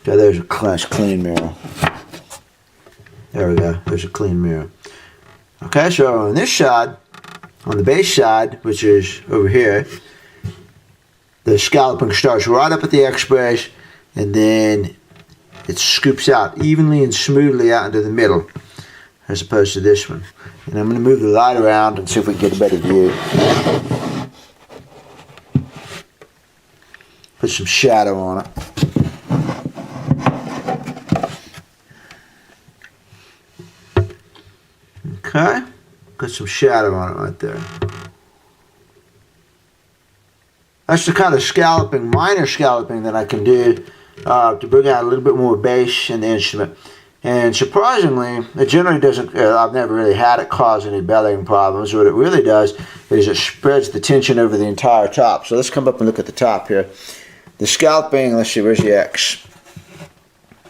Okay, there's a nice clean mirror. There we go. There's a clean mirror. Okay, so on this side, on the base side, which is over here, the scalloping starts right up at the X brace, and then it scoops out evenly and smoothly out into the middle, as opposed to this one. And I'm going to move the light around and see if we can get a better view. Put some shadow on it. Okay, got some shadow on it right there. That's the kind of scalloping, minor scalloping that I can do to bring out a little bit more bass in the instrument. And surprisingly, it generally doesn't, I've never really had it cause any bellying problems. What it really does is it spreads the tension over the entire top. So let's come up and look at the top here. The scalloping, let's see, where's the X?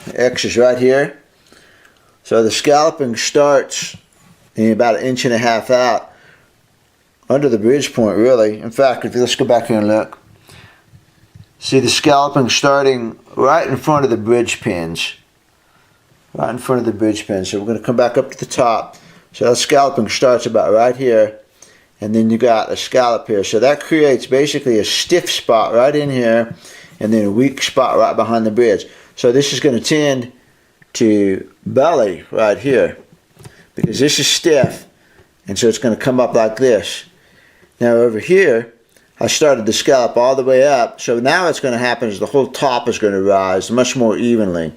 The X is right here. So the scalloping starts in about 1.5 inches out, under the bridge point really. In fact, let's go back here and look. See the scalloping starting right in front of the bridge pins. Right in front of the bridge pins. So we're going to come back up to the top. So that scalloping starts about right here. And then you got a scallop here. So that creates basically a stiff spot right in here. And then a weak spot right behind the bridge. So this is going to tend to belly right here, because this is stiff, and so it's going to come up like this. Now over here, I started the scallop all the way up, so now what's going to happen is the whole top is going to rise much more evenly.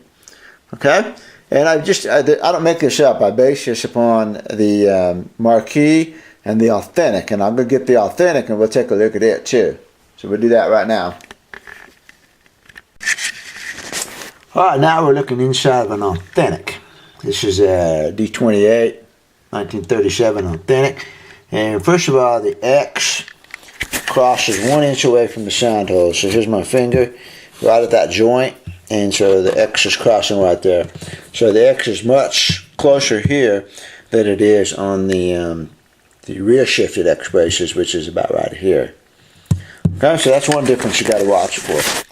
Okay? And I don't make this up. I base this upon the Marquis and the Authentic, and I'm going to get the Authentic and we'll take a look at it too. So we'll do that right now. Alright, now we're looking inside of an Authentic. This is a D28, 1937 Authentic. And first of all, the X crosses 1 inch away from the sound hole. So here's my finger right at that joint. And so the X is crossing right there. So the X is much closer here than it is on the rear shifted X braces, which is about right here. Okay, so that's one difference you got to watch for.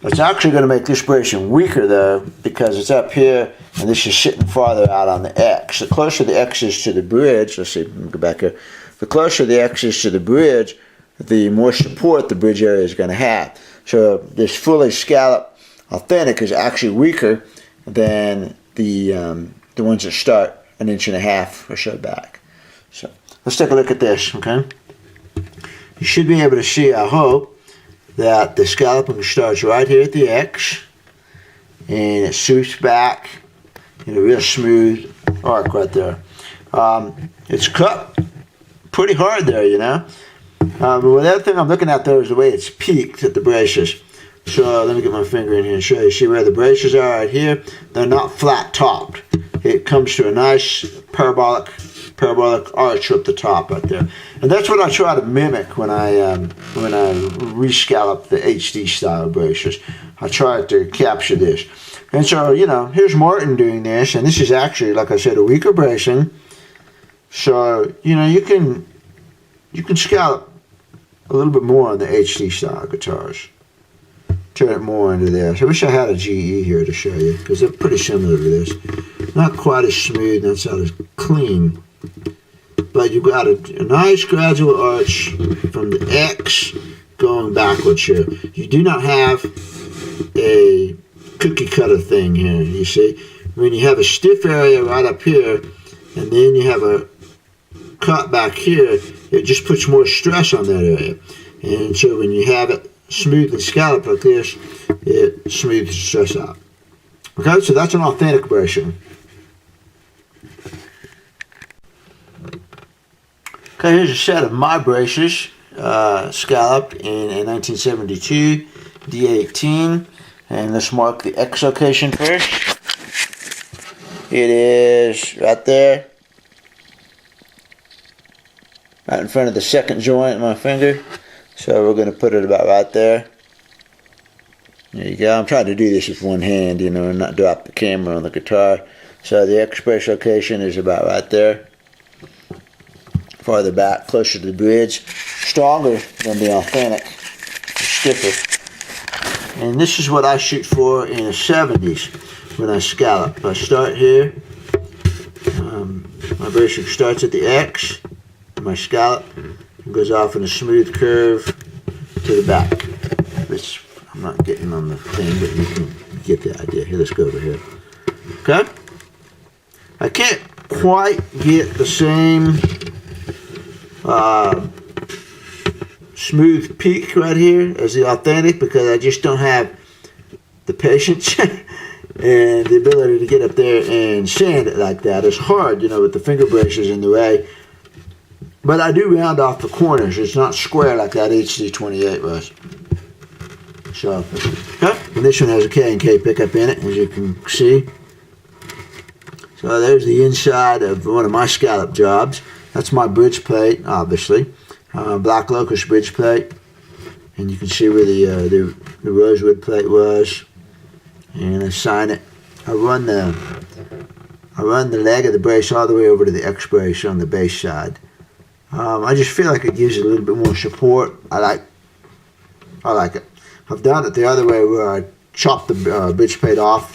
It's actually going to make this bracing weaker though, because it's up here and this is sitting farther out on the X. The closer the X is to the bridge, let's see, let me go back here. The closer the X is to the bridge, the more support the bridge area is going to have. So this fully scalloped Authentic is actually weaker than the ones that start 1.5 inches or so back. So let's take a look at this, okay? You should be able to see, I hope, that the scalloping starts right here at the X, and it swoops back in a real smooth arc right there. It's cut pretty hard there, you know. But the other thing I'm looking at though is the way it's peaked at the braces. So let me get my finger in here and show you. See where the braces are right here? They're not flat topped. It comes to a nice parabolic arch up the top right there, and that's what I try to mimic when I rescallop the HD style braces. I try to capture this, and so you know, here's Martin doing this, and this is actually, like I said, a weaker bracing. So you know, you can scallop a little bit more on the HD style guitars. Turn it more into this. I wish I had a GE here to show you, because they're pretty similar to this. Not quite as smooth, not as clean. But you've got a nice gradual arch from the X going backwards here. You do not have a cookie cutter thing here, you see. When you have a stiff area right up here, and then you have a cut back here, it just puts more stress on that area. And so when you have it smoothly scalloped like this, it smooths the stress out. Okay, so that's an Authentic bracing. Okay, here's a set of my braces, scalloped in a 1972 D18, and let's mark the X location first. It is right there, right in front of the second joint of my finger. So we're going to put it about right there. There you go. I'm trying to do this with one hand, you know, and not drop the camera on the guitar. So the X brace location is about right there. Farther back, closer to the bridge. Stronger than the Authentic. Stiffer. And this is what I shoot for in the 70s when I scallop. I start here. My bracer starts at the X, my scallop, and goes off in a smooth curve to the back. Which I'm not getting on the thing, but you can get the idea. Here, let's go over here. Okay? I can't quite get the same smooth peak right here as the authentic because I just don't have the patience and the ability to get up there and sand it like that. It's hard, you know, with the finger bracers in the way. But I do round off the corners. It's not square like that HD28 was. So, okay. And this one has a K&K pickup in it, as you can see. So there's the inside of one of my scallop jobs. That's my bridge plate, obviously. Black locust bridge plate. And you can see where the rosewood plate was. And I sign it. I run the leg of the brace all the way over to the X brace on the base side. I just feel like it gives it a little bit more support. I like it. I've done it the other way where I chop the bridge plate off.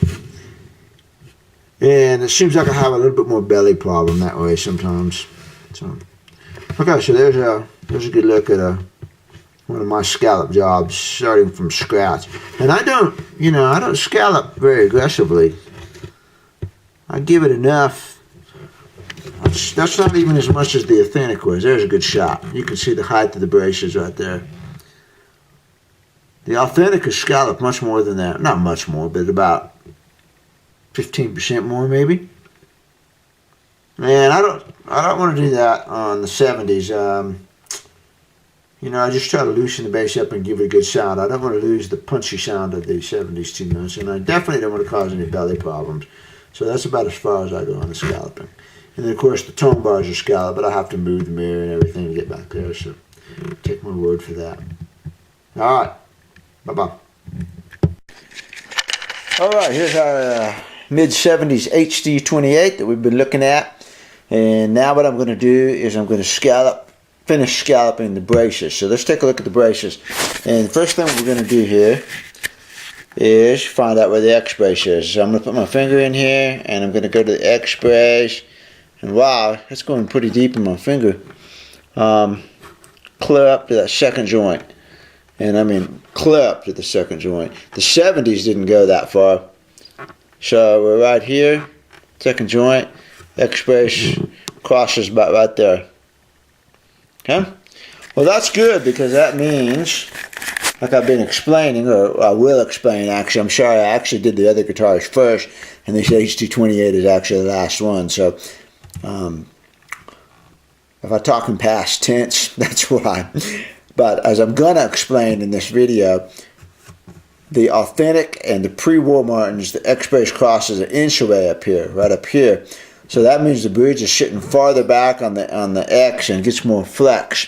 And it seems like I have a little bit more belly problem that way sometimes. So, okay, so there's a good look at one of my scallop jobs starting from scratch. And I don't scallop very aggressively. I give it enough. That's not even as much as the authentic was. There's a good shot. You can see the height of the braces right there. The authentic is scalloped much more than that. Not much more, but about 15% more maybe. And I don't want to do that on the 70s. I just try to loosen the bass up and give it a good sound. I don't want to lose the punchy sound of the 70s too much, and I definitely don't want to cause any belly problems. So that's about as far as I go on the scalloping. And then of course the tone bars are scalloped, but I have to move the mirror and everything to get back there. So take my word for that. All right. Bye-bye. All right, here's our mid-70s HD28 that we've been looking at. And now what I'm going to do is I'm going to finish scalloping the braces. So let's take a look at the braces. And the first thing we're going to do here is find out where the X brace is. So I'm going to put my finger in here and I'm going to go to the X brace. And wow, it's going pretty deep in my finger. Clear up to that second joint. And I mean clear up to the second joint. The 70s didn't go that far. So we're right here, second joint, X brace crosses about right there. Okay? Well, that's good because that means, like I've been explaining, or I will explain actually, I'm sorry, I actually did the other guitars first, and this HD28 is actually the last one. So if I talk in past tense, that's why. But as I'm going to explain in this video, the authentic and the pre-war Martins, the X brace crosses an inch away up here, right up here. So that means the bridge is sitting farther back on the X and gets more flex.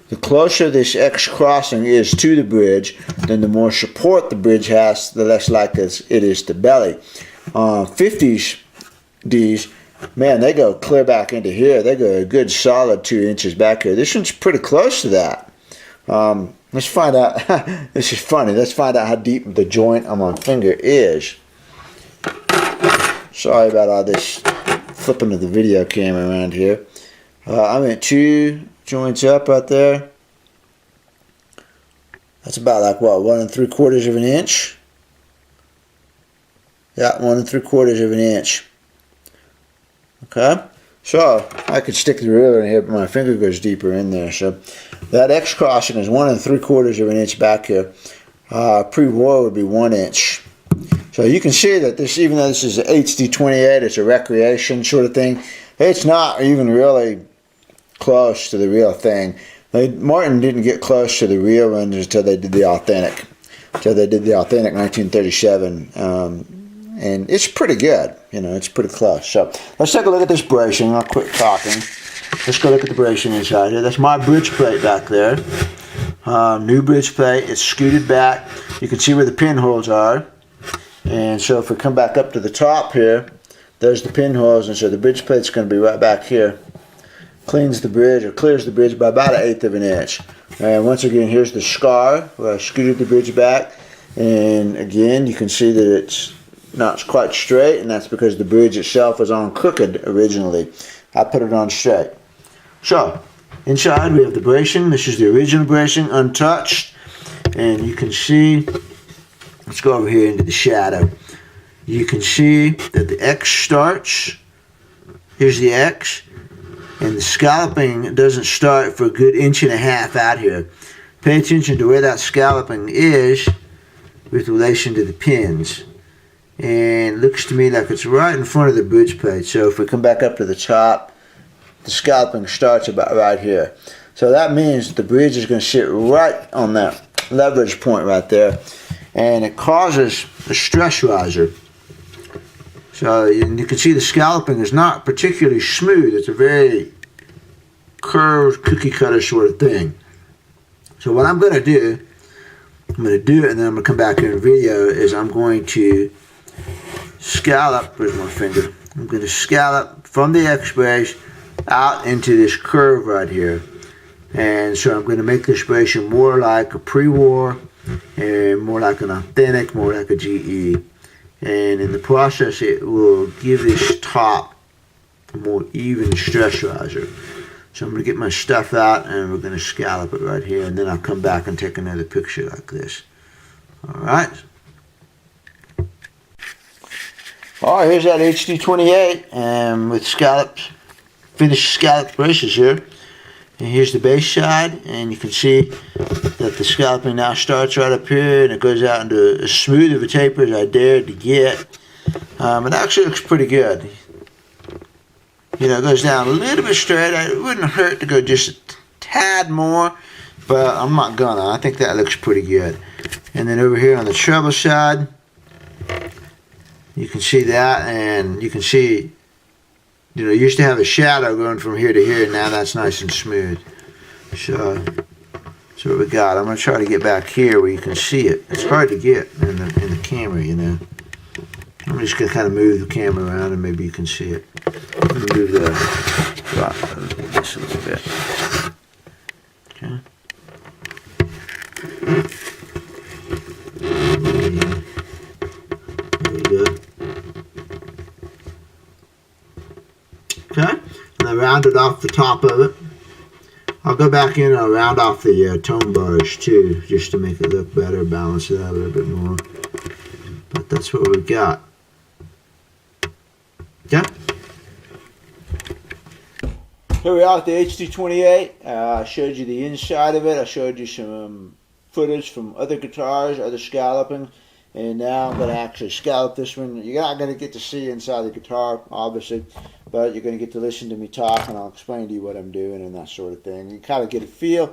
The closer this X crossing is to the bridge, then the more support the bridge has, the less likely it is to belly. 50s Ds, man, they go clear back into here. They go a good solid 2 inches back here. This one's pretty close to that. Let's find out. This is funny. Let's find out how deep the joint on my finger is. Sorry about all this flipping of the video camera around here. I'm at 2 joints up right there. That's about like what, 1 3/4 of an inch? Yeah, 1 3/4 of an inch. Okay. So I could stick the ruler in here, but my finger goes deeper in there. So that X crossing is 1 3/4 of an inch back here. Pre-war would be 1 inch. So you can see that this, even though this is an HD28, it's a recreation sort of thing. It's not even really close to the real thing. Martin didn't get close to the real ones until they did the authentic. Until they did the authentic 1937. And it's pretty good, it's pretty close. So let's take a look at this bracing. I'll quit talking. Let's go look at the bracing inside here. That's my bridge plate back there. New bridge plate. It's scooted back. You can see where the pinholes are. And so if we come back up to the top here, there's the pinholes, and so the bridge plate's going to be right back here. Cleans the bridge, or clears the bridge by about 1/8 of an inch. And once again, here's the scar where I scooted the bridge back. And again, you can see that it's not quite straight, and that's because the bridge itself was on crooked originally. I put it on straight. So, inside we have the bracing. This is the original bracing, untouched. And you can see, let's go over here into the shadow. You can see that the X starts. Here's the X. And the scalloping doesn't start for a good 1.5 inches out here. Pay attention to where that scalloping is with relation to the pins. And it looks to me like it's right in front of the bridge plate. So if we come back up to the top, the scalloping starts about right here. So that means the bridge is going to sit right on that leverage point right there. And it causes a stress riser. So you can see the scalloping is not particularly smooth. It's a very curved cookie cutter sort of thing. So what I'm going to do, I'm going to do it and then I'm going to come back here in video, is I'm going to scallop, where's my finger? I'm going to scallop from the X-brace out into this curve right here. And so I'm going to make this bracing more like a pre-war and more like an authentic, more like a GE. And in the process, it will give this top a more even stress riser. So I'm going to get my stuff out and we're going to scallop it right here. And then I'll come back and take another picture like this. Alright. Alright, here's that HD28 with scallops, finished scallop braces here. And here's the base side, and you can see that the scalloping now starts right up here and it goes out into as smooth of a taper as I dared to get. It actually looks pretty good. You know, it goes down a little bit straight. It wouldn't hurt to go just a tad more, but I'm not gonna. I think that looks pretty good. And then over here on the treble side, you can see that, and you can see, you know, you used to have a shadow going from here to here, and now that's nice and smooth. So what we got. I'm going to try to get back here where you can see it. It's hard to get in the camera, you know. I'm just going to kind of move the camera around and maybe you can see it. I'm going to move this a little bit. Okay. There we go. Okay, and I rounded off the top of it. I'll go back in and I'll round off the tone bars too, just to make it look better, balance it out a little bit more. But that's what we got. Okay. Here we are at the HD28. I showed you the inside of it. I showed you some footage from other guitars, other scalloping. And now I'm going to actually scallop this one. You're not going to get to see inside the guitar, obviously, but you're going to get to listen to me talk, and I'll explain to you what I'm doing and that sort of thing. You kind of get a feel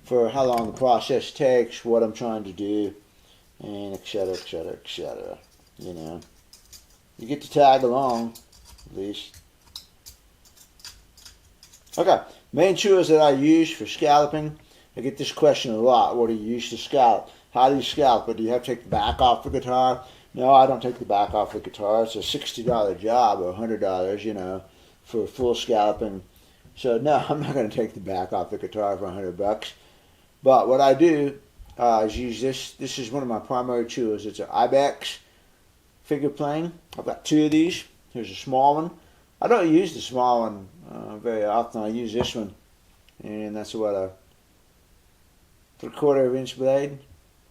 for how long the process takes, what I'm trying to do, and et cetera, et cetera, et cetera. You know, you get to tag along, at least. Okay, main tools that I use for scalloping. I get this question a lot. What do you use to scallop? How do you scallop it? Do you have to take the back off the guitar? No, I don't take the back off the guitar. It's a $60 job or $100, you know, for full scalloping. So no, I'm not going to take the back off the guitar for $100. But what I do is use this. This is one of my primary tools. It's an Ibex figure plane. I've got two of these. Here's a small one. I don't use the small one very often. I use this one, and that's what, a 3/4 inch blade.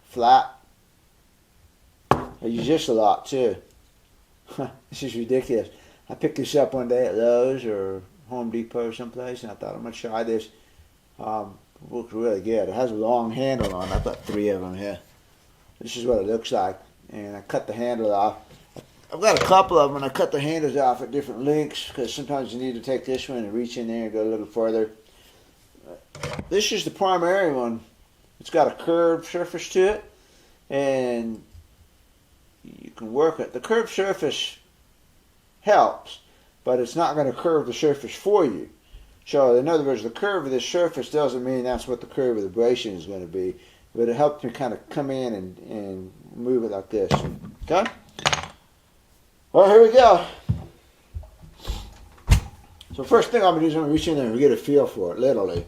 Flat. I use this a lot too. This is ridiculous. I picked this up one day at Lowe's or Home Depot or someplace, and I thought I'm going to try this. It looks really good. It has a long handle on it. I've got 3 of them here. This is what it looks like. And I cut the handle off. I've got a couple of them, and I cut the handles off at different lengths because sometimes you need to take this one and reach in there and go a little further. This is the primary one. It's got a curved surface to it, and you can work it. The curved surface helps, but it's not going to curve the surface for you. So in other words, the curve of this surface doesn't mean that's what the curve of the bracing is going to be, but it helps me kind of come in and move it like this. Okay? Well, here we go. So first thing I'm going to do is I'm going to reach in there and get a feel for it, literally.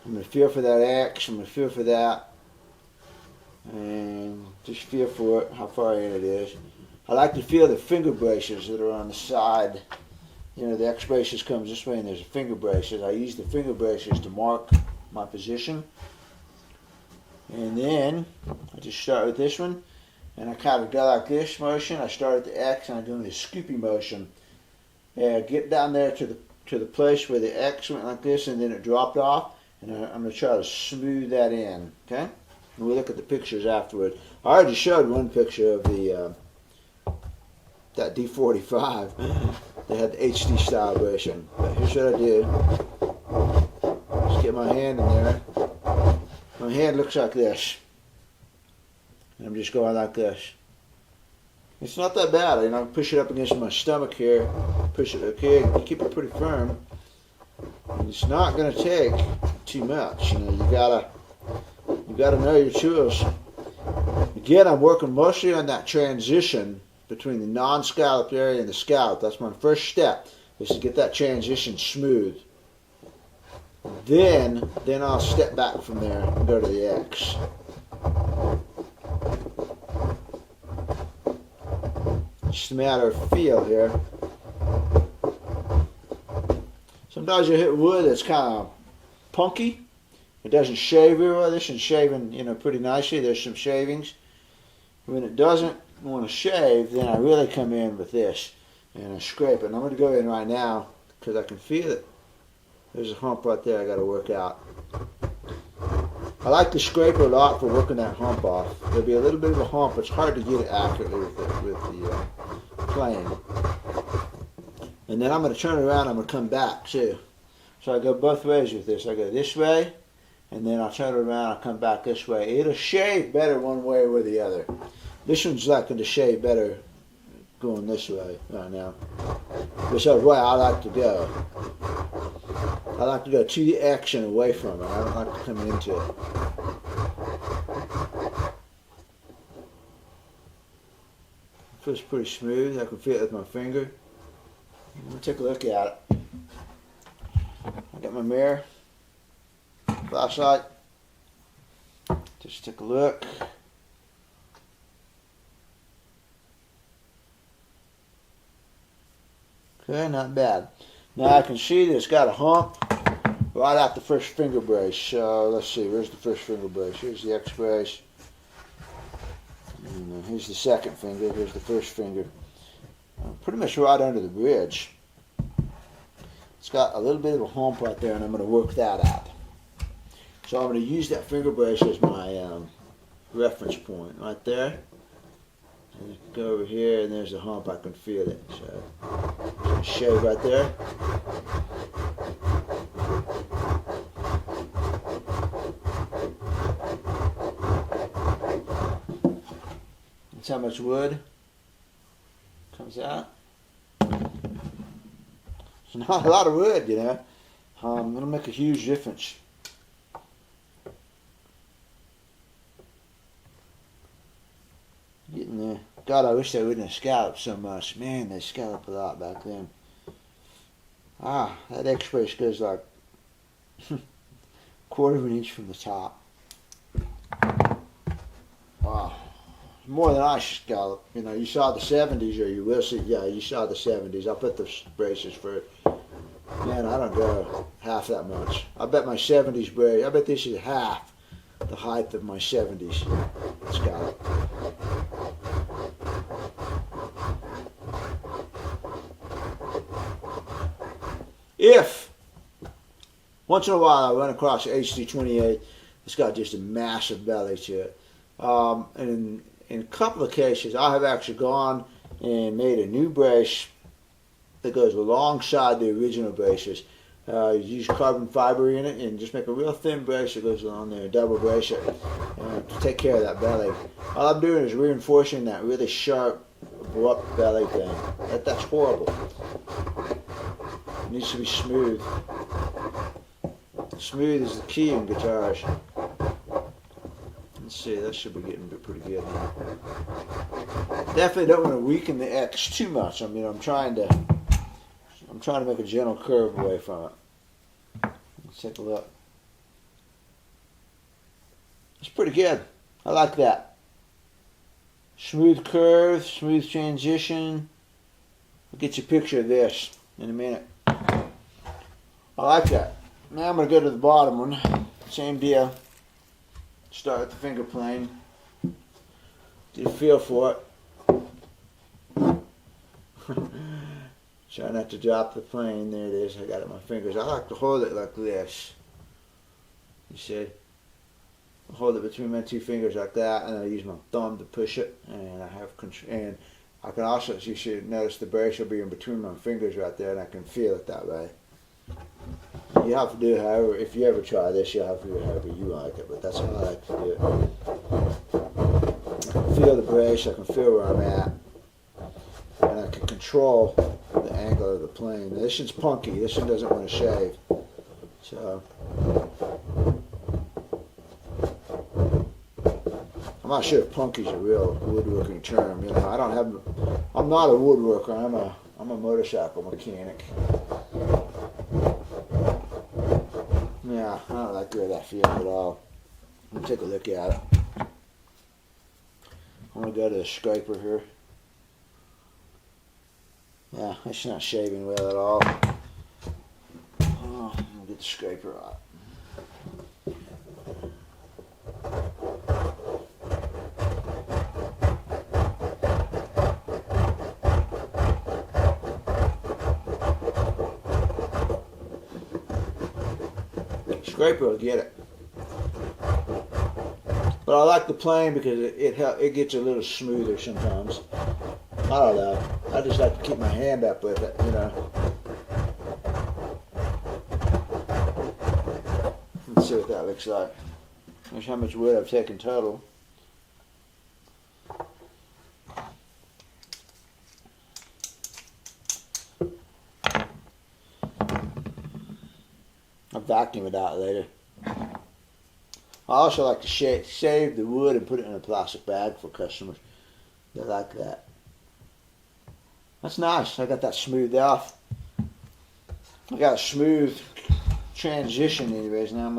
I'm going to feel for that X, I'm going to feel for that. and just feel for it, how far in it is. I like to feel the finger braces that are on the side. You know, the X braces comes this way and there's a finger braces. I use the finger braces to mark my position. And then I just start with this one, and I kind of go like this motion. I start at the X and I do the scoopy motion. Get down there to the place where the X went like this and then it dropped off, and I'm going to try to smooth that in. Okay? And we'll look at the pictures afterwards. I already showed one picture of the that D45. They had the HD style version. But here's what I do. Just get my hand in there. My hand looks like this. And I'm just going like this. It's not that bad. You know, I push it up against my stomach here. Push it, okay, keep it pretty firm. And it's not going to take too much. You know, you gotta know your tools. Again, I'm working mostly on that transition between the non-scalloped area and the scallop. That's my first step, is to get that transition smooth. Then I'll step back from there and go to the X. Just a matter of feel here. Sometimes you hit wood that's kind of punky. It doesn't shave very well. This one's shaving, you know, pretty nicely. There's some shavings. When it doesn't want to shave, then I really come in with this and I scrape it. And I'm going to go in right now because I can feel it. There's a hump right there I got to work out. I like the scraper a lot for working that hump off. There'll be a little bit of a hump. It's hard to get it accurately with the plane. And then I'm going to turn around. I'm going to come back too. So I go both ways with this. I go this way, and then I'll turn around. I'll come back this way. It'll shave better one way or the other. This one's not going to shave better going this way right now. Which is the way I like to go. I like to go to the action away from it. I don't like to come into it. It feels pretty smooth. I can feel it with my finger. Let me take a look at it. I got my mirror, flashlight. Just take a look. Okay, not bad. Now I can see that it's got a hump right at the first finger brace. So let's see, where's the first finger brace? Here's the X brace. And here's the second finger. Here's the first finger. Pretty much right under the bridge. It's got a little bit of a hump right there, and I'm going to work that out. So I'm going to use that finger brace as my reference point right there. And go over here, and there's the hump. I can feel it. So I'm going to shave right there. That's how much wood comes out. It's not a lot of wood, you know. It'll make a huge difference. Getting there. God, I wish they wouldn't have scalloped so much. Man, they scalloped a lot back then. Ah, that X brace goes like quarter of an inch from the top. Wow. More than I scallop. You know, you saw the 70s, or you will see. Yeah, you saw the 70s. I'll put the braces for. Man, I don't go half that much. I bet my 70s brace. I bet this is half the height of my 70s scallop. If once in a while I run across an HD28, it's got just a massive belly to it. And in a couple of cases, I have actually gone and made a new brace that goes alongside the original braces. Use carbon fiber in it and just make a real thin brace that goes along there, double brace it, to take care of that belly. All I'm doing is reinforcing that really sharp, abrupt belly thing. That's horrible. It needs to be smooth. Smooth is the key in guitars. Let's see, that should be getting pretty good now. Definitely don't want to weaken the X too much. I mean, I'm trying to make a gentle curve away from it. Let's take a look. It's pretty good. I like that. Smooth curve, smooth transition. I'll get you a picture of this in a minute. I like that. Now I'm going to go to the bottom one. Same deal. Start with the finger plane. Get a feel for it. Try not to drop the plane. There it is. I got it in my fingers. I like to hold it like this. You see? I hold it between my two fingers like that, and I use my thumb to push it. And I have control. And I can also, as you should notice, the brace will be in between my fingers right there, and I can feel it that way. You have to do it however. If you ever try this, you'll have to do it however you like it. But that's how I like to do it. I can feel the brace. I can feel where I'm at. And I can control the angle of the plane. Now, this one's punky. This one doesn't want to shave. So I'm not sure if punky's a real woodworking term. You know, I'm not a woodworker. I'm a motorcycle mechanic. Yeah, I don't like the way that feels at all. Let me take a look at it. I'm gonna go to the scraper here. Yeah, it's not shaving well at all. Oh, I'm gonna get the scraper out. Scraper will get it. But I like the plane because it gets a little smoother sometimes. I don't know. I just like to keep my hand up with it, you know. Let's see what that looks like. Here's how much wood I've taken total. I'll vacuum it out later. I also like to save the wood and put it in a plastic bag for customers. They like that. That's nice. I got that smoothed off. I got a smooth transition anyways. Now I'm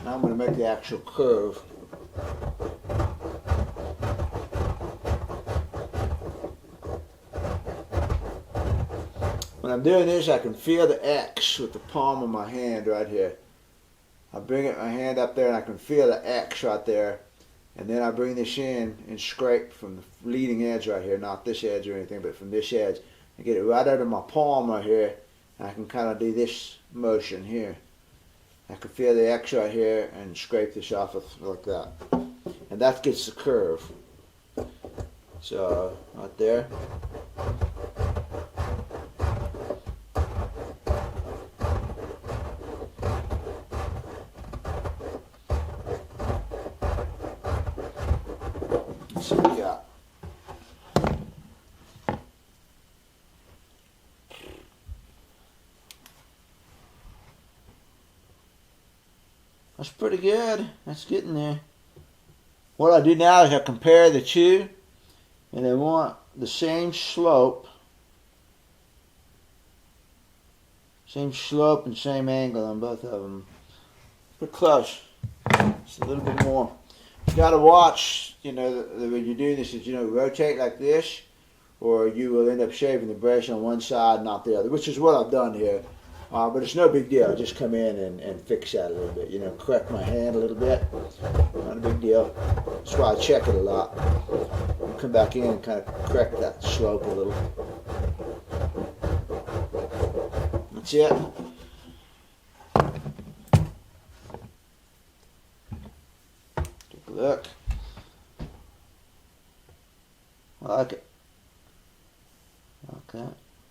gonna make the actual curve. When I'm doing this, I can feel the X with the palm of my hand right here. I bring my hand up there and I can feel the X right there. And then I bring this in and scrape from the leading edge right here, not this edge or anything, but from this edge. I get it right out of my palm right here, and I can kind of do this motion here. I can feel the X right here and scrape this off like that. And that gets the curve. So, right there. Let's see what we got. That's pretty good. That's getting there. What I do now is I compare the two, and I want the same slope and same angle on both of them. Pretty close. Just a little bit more. You got to watch, you know, when you're doing this, is, you know, rotate like this, or you will end up shaving the brace on one side, not the other, which is what I've done here. But it's no big deal. I just come in and fix that a little bit. You know, correct my hand a little bit. Not a big deal. That's why I check it a lot. I'll come back in and kind of correct that slope a little. That's it. Take a look. I like it. Okay.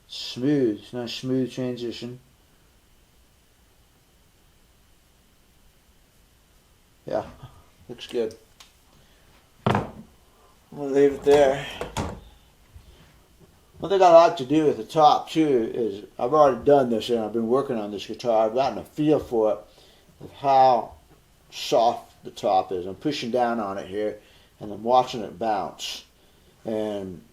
Smooth. It's a nice smooth transition. Yeah, looks good. I'm going to leave it there. One thing I like to do with the top too is, I've already done this and I've been working on this guitar. I've gotten a feel for it, of how soft the top is. I'm pushing down on it here and I'm watching it bounce. And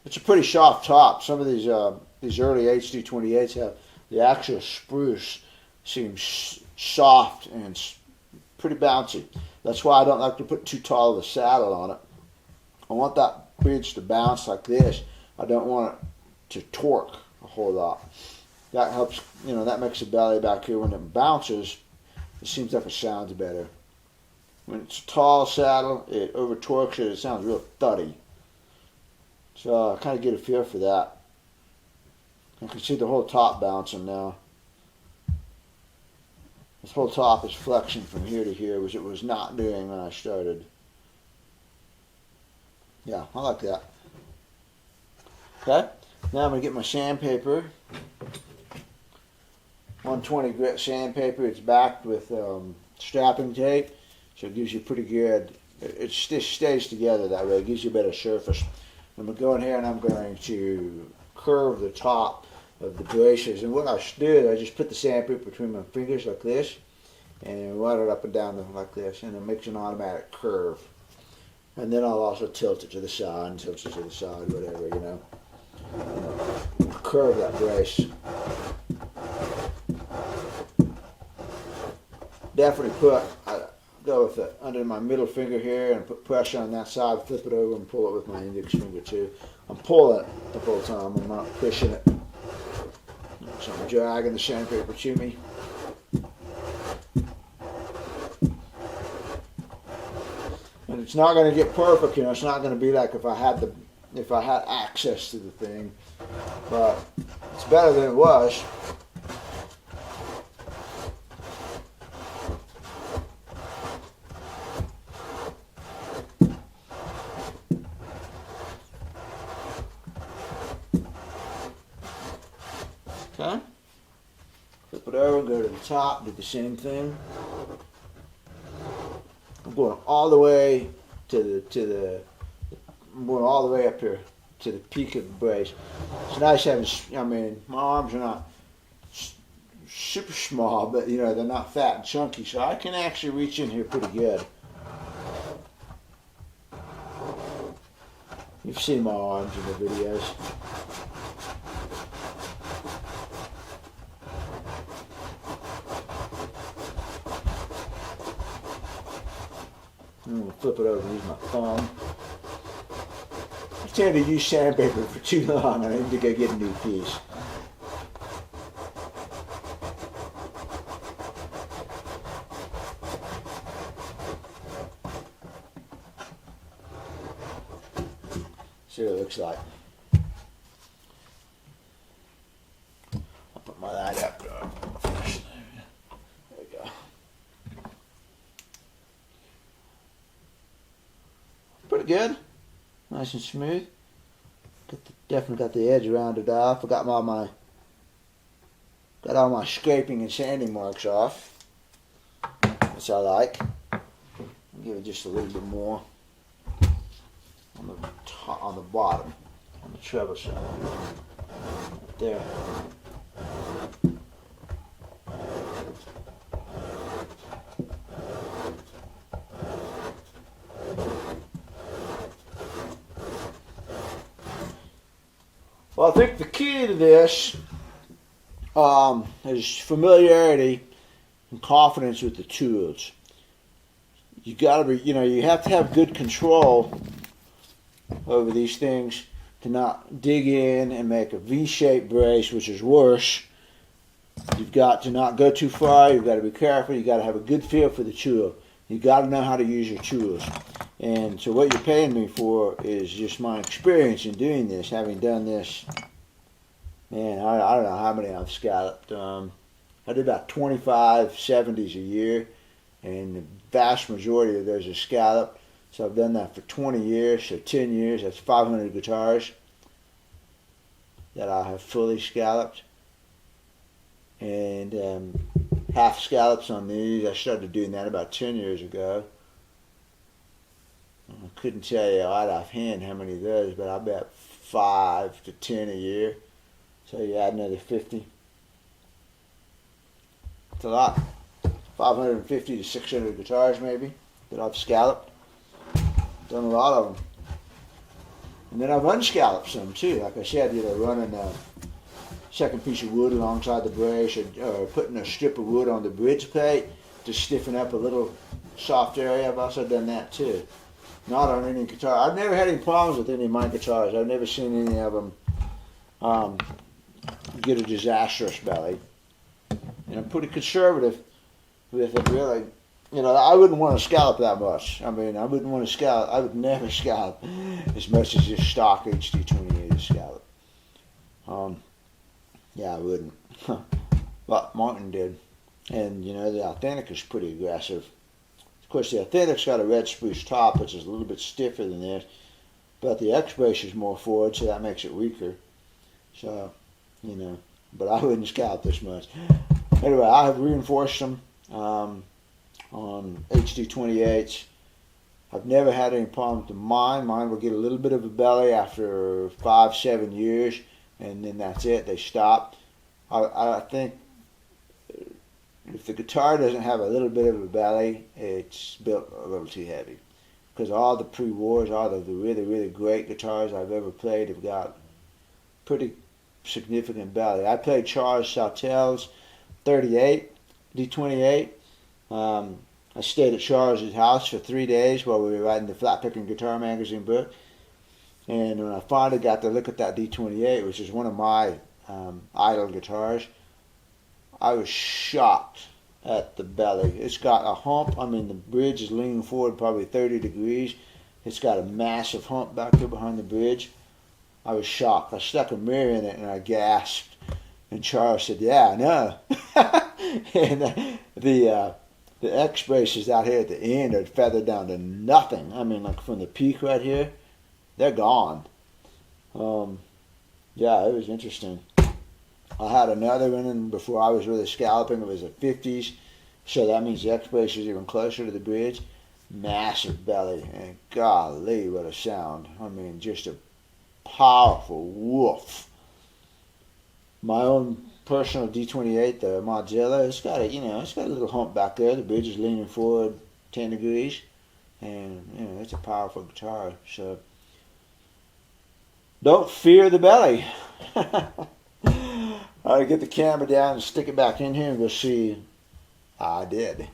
it's a pretty soft top. Some of these early HD28s have the actual spruce seems soft and pretty bouncy. That's why I don't like to put too tall of a saddle on it. I want that bridge to bounce like this. I don't want it to torque a whole lot. That helps, that makes the belly back here, when it bounces, it seems like it sounds better. When it's a tall saddle, it over torques it, it sounds real thuddy. So I kind of get a feel for that. I can see the whole top bouncing now. This whole top is flexing from here to here, which it was not doing when I started. Yeah, I like that. Okay, now I'm going to get my sandpaper. 120 grit sandpaper. It's backed with strapping tape, so it gives you pretty good, it stays together that way. It gives you a better surface. I'm going to go in here and I'm going to curve the top of the braces. And what I do, I just put the sandpaper between my fingers like this and run it up and down like this, and it makes an automatic curve. And then I'll also tilt it to the side and tilt it to the side, whatever, curve that brace. Definitely go with it under my middle finger here and put pressure on that side, flip it over and pull it with my index finger too. I'm pulling it the whole time, I'm not pushing it. So I'm dragging the sandpaper to me. And it's not going to get perfect, it's not going to be like if I had access to the thing, but it's better than it was. Okay, flip it over, go to the top, do the same thing. I'm going all the way I'm going all the way up here to the peak of the brace. It's nice having, my arms are not super small, but they're not fat and chunky, so I can actually reach in here pretty good. You've seen my arms in the videos. I'm going to flip it over and use my thumb. I tend to use sandpaper for too long, and I need to go get a new piece. See what it looks like. I'll put my light up. There we go. Pretty good. Nice and smooth. Definitely got the edge rounded off. I got all my scraping and sanding marks off, which I like. I'll give it just a little bit more on the top, on the bottom, on the treble side, right there. Well, I think the key to this is familiarity and confidence with the tools. You got to be, you have to have good control over these things to not dig in and make a V-shaped brace, which is worse. You've got to not go too far. You've got to be careful. You've got to have a good feel for the tool. You've got to know how to use your tools. And so what you're paying me for is just my experience in doing this, having done this. Man, I don't know how many I've scalloped. I do about 25 70s a year, and the vast majority of those are scalloped. So I've done that for 20 years, so 10 years, that's 500 guitars that I have fully scalloped. And half scallops on these, I started doing that about 10 years ago. I couldn't tell you right offhand how many of those, but I bet 5 to 10 a year. So you add another 50. It's a lot. 550 to 600 guitars maybe that I've scalloped. Done a lot of them. And then I've unscalloped some too. Like I said, running a second piece of wood alongside the brace, or putting a strip of wood on the bridge plate to stiffen up a little soft area. I've also done that too. Not on any guitar. I've never had any problems with any of my guitars. I've never seen any of them get a disastrous belly. And I'm pretty conservative with it, really. You know, I wouldn't want to scallop that much. I mean, I wouldn't want to scallop. I would never scallop as much as just stock HD28 scallop. Yeah, I wouldn't. But Martin did. And, you know, the Authentic is pretty aggressive. Of course, the Authentic's got a red spruce top, which is a little bit stiffer than this. But the X-Brace is more forward, so that makes it weaker. So, you know, but I wouldn't scallop this much. Anyway, I have reinforced them on HD28s. I've never had any problem with mine. Mine will get a little bit of a belly after 5-7 years, and then that's it. They stop. I think if the guitar doesn't have a little bit of a belly, it's built a little too heavy. Because all the pre-wars, all the really, really great guitars I've ever played have got pretty significant belly. I played Charles Sautel's 38, D28. I stayed at Charles's house for 3 days while we were writing the Flat Picking Guitar Magazine book. And when I finally got to look at that D28, which is one of my idol guitars, I was shocked at the belly. It's got a hump. I mean, the bridge is leaning forward probably 30 degrees. It's got a massive hump back there behind the bridge. I was shocked. I stuck a mirror in it and I gasped. And Charles said, "Yeah, I know." And the X-Braces out here at the end are feathered down to nothing. I mean, like from the peak right here, they're gone. Yeah, it was interesting. I had another one before I was really scalloping. It was a 50s, so that means the X-Brace is even closer to the bridge. Massive belly, and golly, what a sound. I mean, just a powerful woof. My own personal D28, the Mozilla, it's got a little hump back there. The bridge is leaning forward 10 degrees, and you know, it's a powerful guitar. So don't fear the belly. I'll get the camera down and stick it back in here, and we'll see. I did.